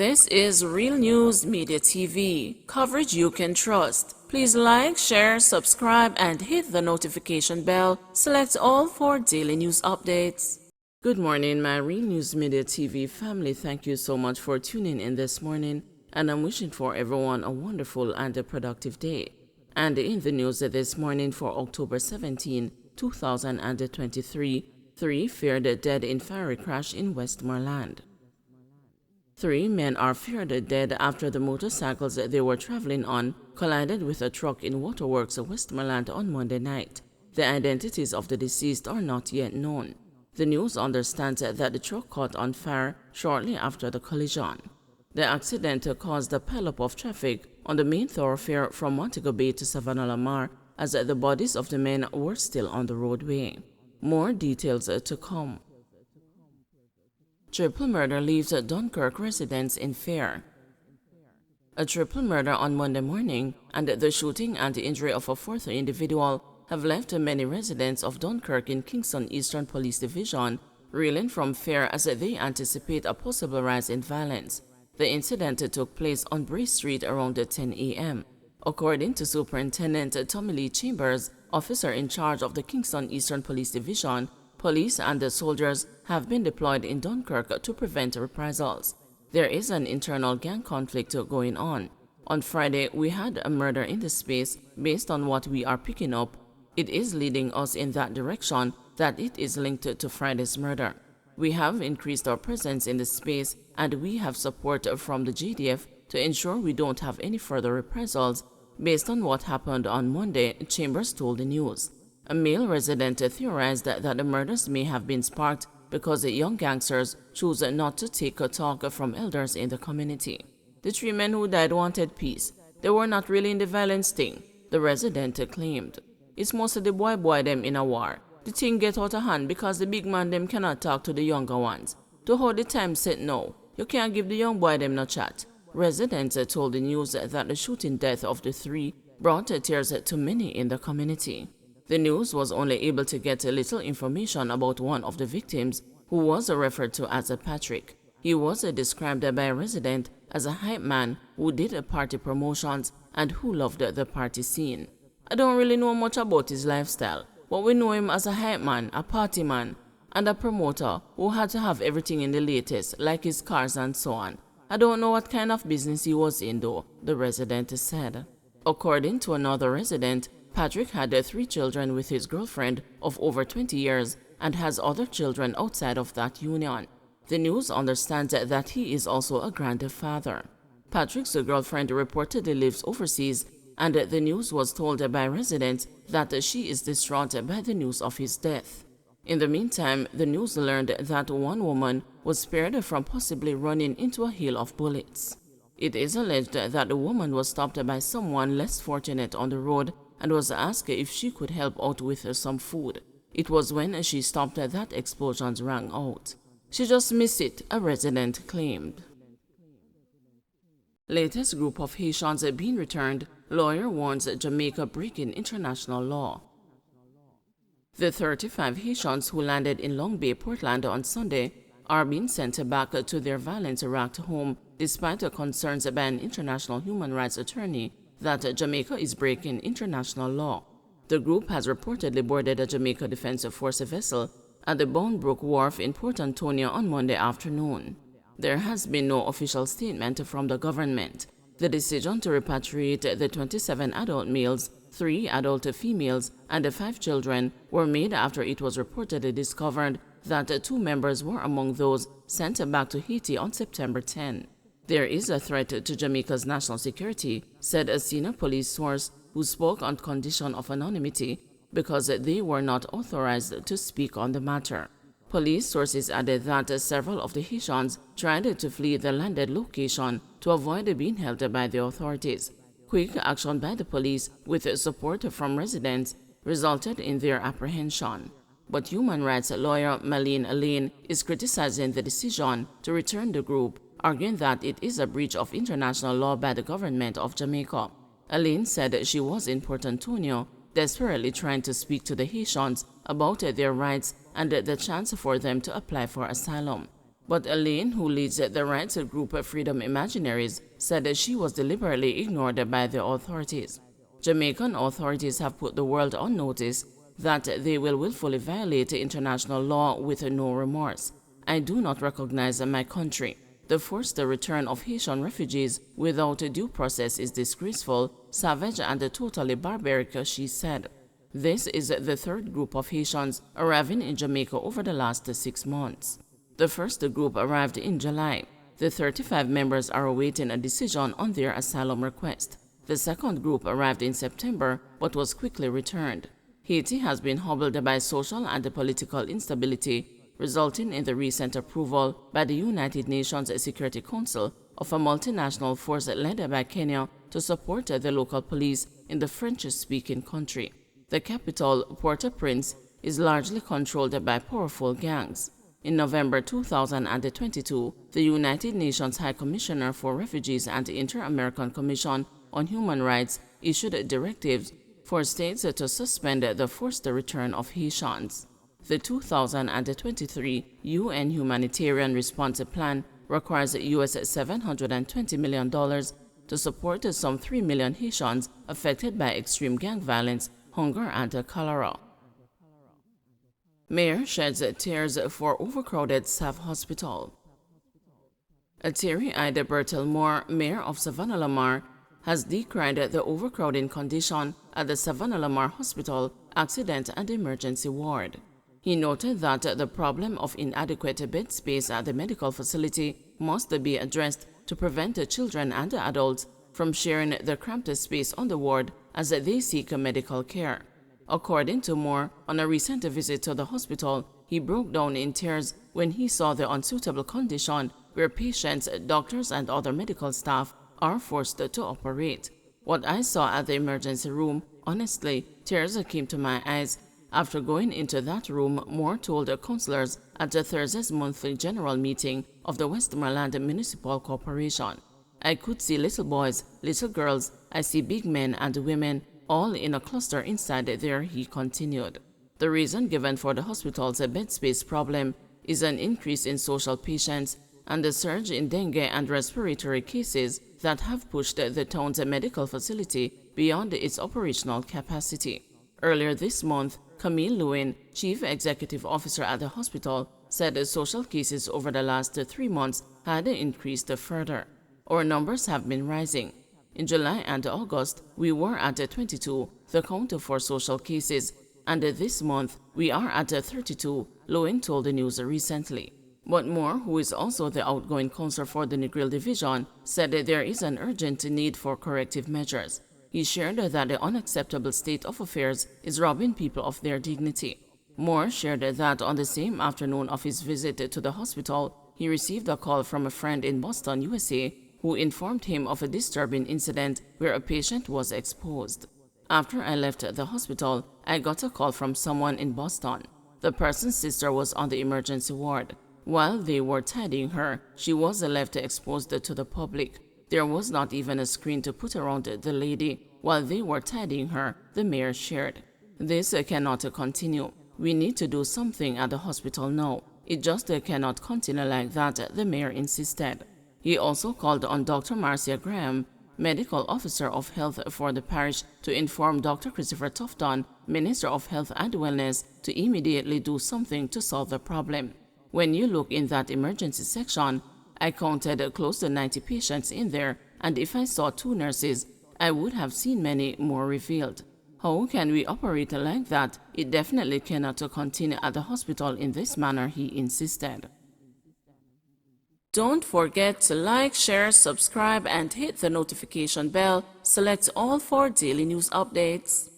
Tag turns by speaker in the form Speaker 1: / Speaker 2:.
Speaker 1: This is Real News Media TV, coverage you can trust. Please like, share, subscribe, and hit the notification bell. Select all for daily news updates. Good morning, my Real News Media TV family. Thank you so much for tuning in this morning, and I'm wishing for everyone a wonderful and a productive day. And in the news this morning for October 17, 2023, 3 feared dead in fiery crash in Westmoreland. 3 men are feared dead after the motorcycles they were traveling on collided with a truck in Waterworks, Westmoreland on Monday night. The identities of the deceased are not yet known. The news understands that the truck caught on fire shortly after the collision. The accident caused a pileup of traffic on the main thoroughfare from Montego Bay to Savannah Lamar, as the bodies of the men were still on the roadway. More details to come. Triple murder leaves Dunkirk residents in fear. A triple murder on Monday morning and the shooting and the injury of a fourth individual have left many residents of Dunkirk in Kingston Eastern Police Division reeling from fear as they anticipate a possible rise in violence. The incident took place on Bray Street around 10 a.m. According to Superintendent Tommy Lee Chambers, officer in charge of the Kingston Eastern Police Division, police and the soldiers have been deployed in Dunkirk to prevent reprisals. There is an internal gang conflict going on. On Friday, we had a murder in the space. Based on what we are picking up, it is leading us in that direction that it is linked to Friday's murder. We have increased our presence in the space and we have support from the JDF to ensure we don't have any further reprisals. Based on what happened on Monday, Chambers told the news. A male resident theorized that the murders may have been sparked because the young gangsters chose not to take a talk from elders in the community. The 3 men who died wanted peace. They were not really in the violence thing, the resident claimed. It's most of the boy them in a war. The thing get out of hand because the big man them cannot talk to the younger ones. To how the time set now, you can't give the young boy them no chat. Residents told the news that the shooting death of the 3 brought tears to many in the community. The news was only able to get a little information about one of the victims, who was referred to as Patrick. He was described by a resident as a hype man who did party promotions and who loved the party scene. I don't really know much about his lifestyle, but we know him as a hype man, a party man, and a promoter who had to have everything in the latest, like his cars and so on. I don't know what kind of business he was in though, the resident said. According to another resident, Patrick had 3 children with his girlfriend of over 20 years and has other children outside of that union. The news understands that he is also a grandfather. Patrick's girlfriend reportedly lives overseas, and the news was told by residents that she is distraught by the news of his death. In the meantime, the news learned that one woman was spared from possibly running into a hail of bullets. It is alleged that the woman was stopped by someone less fortunate on the road and was asked if she could help out with some food. It was when she stopped that explosions rang out. She just missed it, a resident claimed. Latest group of Haitians being returned, lawyer warns Jamaica breaking international law. The 35 Haitians who landed in Long Bay, Portland on Sunday are being sent back to their violence-racked home despite concerns by an international human rights attorney that Jamaica is breaking international law. The group has reportedly boarded a Jamaica Defense Force vessel at the Boundbrook Wharf in Port Antonio on Monday afternoon. There has been no official statement from the government. The decision to repatriate the 27 adult males, 3 adult females, and 5 children were made after it was reportedly discovered that 2 members were among those sent back to Haiti on September 10. There is a threat to Jamaica's national security, said a senior police source who spoke on condition of anonymity because they were not authorized to speak on the matter. Police sources added that several of the Haitians tried to flee the landed location to avoid being held by the authorities. Quick action by the police, with support from residents, resulted in their apprehension. But human rights lawyer Malene Lane is criticizing the decision to return the group, arguing that it is a breach of international law by the government of Jamaica. Elaine said she was in Port Antonio, desperately trying to speak to the Haitians about their rights and the chance for them to apply for asylum. But Elaine, who leads the rights group Freedom Imaginaries, said that she was deliberately ignored by the authorities. Jamaican authorities have put the world on notice that they will willfully violate international law with no remorse. I do not recognize my country. The forced return of Haitian refugees without due process is disgraceful, savage, and totally barbaric, she said. This is the third group of Haitians arriving in Jamaica over the last 6 months. The first group arrived in July. The 35 members are awaiting a decision on their asylum request. The second group arrived in September but was quickly returned. Haiti has been hobbled by social and political instability, resulting in the recent approval by the United Nations Security Council of a multinational force led by Kenya to support the local police in the French-speaking country. The capital, Port-au-Prince, is largely controlled by powerful gangs. In November 2022, the United Nations High Commissioner for Refugees and the Inter-American Commission on Human Rights issued directives for states to suspend the forced return of Haitians. The 2023 UN Humanitarian Response Plan requires US $720 million to support some 3 million Haitians affected by extreme gang violence, hunger, and cholera. Mayor sheds tears for overcrowded staff hospital. A teary-eyed Bertel Moore, mayor of Savannah-Lamar, has decried the overcrowding condition at the Savannah-Lamar Hospital Accident and Emergency Ward. He noted that the problem of inadequate bed space at the medical facility must be addressed to prevent children and adults from sharing the cramped space on the ward as they seek medical care. According to Moore, on a recent visit to the hospital, he broke down in tears when he saw the unsuitable condition where patients, doctors, and other medical staff are forced to operate. What I saw at the emergency room, honestly, tears came to my eyes. After going into that room, Moore told counselors at the Thursday's monthly general meeting of the Westmoreland Municipal Corporation. I could see little boys, little girls, I see big men and women, all in a cluster inside there, he continued. The reason given for the hospital's bed space problem is an increase in social patients and a surge in dengue and respiratory cases that have pushed the town's medical facility beyond its operational capacity. Earlier this month, Camille Lewin, chief executive officer at the hospital, said social cases over the last 3 months had increased further. Our numbers have been rising. In July and August, we were at 22, the count for social cases, and this month we are at 32, Lewin told the news recently. But Moore, who is also the outgoing counselor for the Negril Division, said that there is an urgent need for corrective measures. He shared that the unacceptable state of affairs is robbing people of their dignity. Moore shared that on the same afternoon of his visit to the hospital, he received a call from a friend in Boston, USA, who informed him of a disturbing incident where a patient was exposed. After I left the hospital, I got a call from someone in Boston. The person's sister was on the emergency ward. While they were tidying her, she was left exposed to the public. There was not even a screen to put around the lady while they were tidying her, the mayor shared. This cannot continue. We need to do something at the hospital now. It just cannot continue like that, the mayor insisted. He also called on Dr. Marcia Graham, medical officer of health for the parish, to inform Dr. Christopher Tufton, Minister of Health and Wellness, to immediately do something to solve the problem. When you look in that emergency section, I counted close to 90 patients in there, and if I saw 2 nurses, I would have seen many more revealed. How can we operate like that? It definitely cannot continue at the hospital in this manner, he insisted. Don't forget to like, share, subscribe, and hit the notification bell. Select all for daily news updates.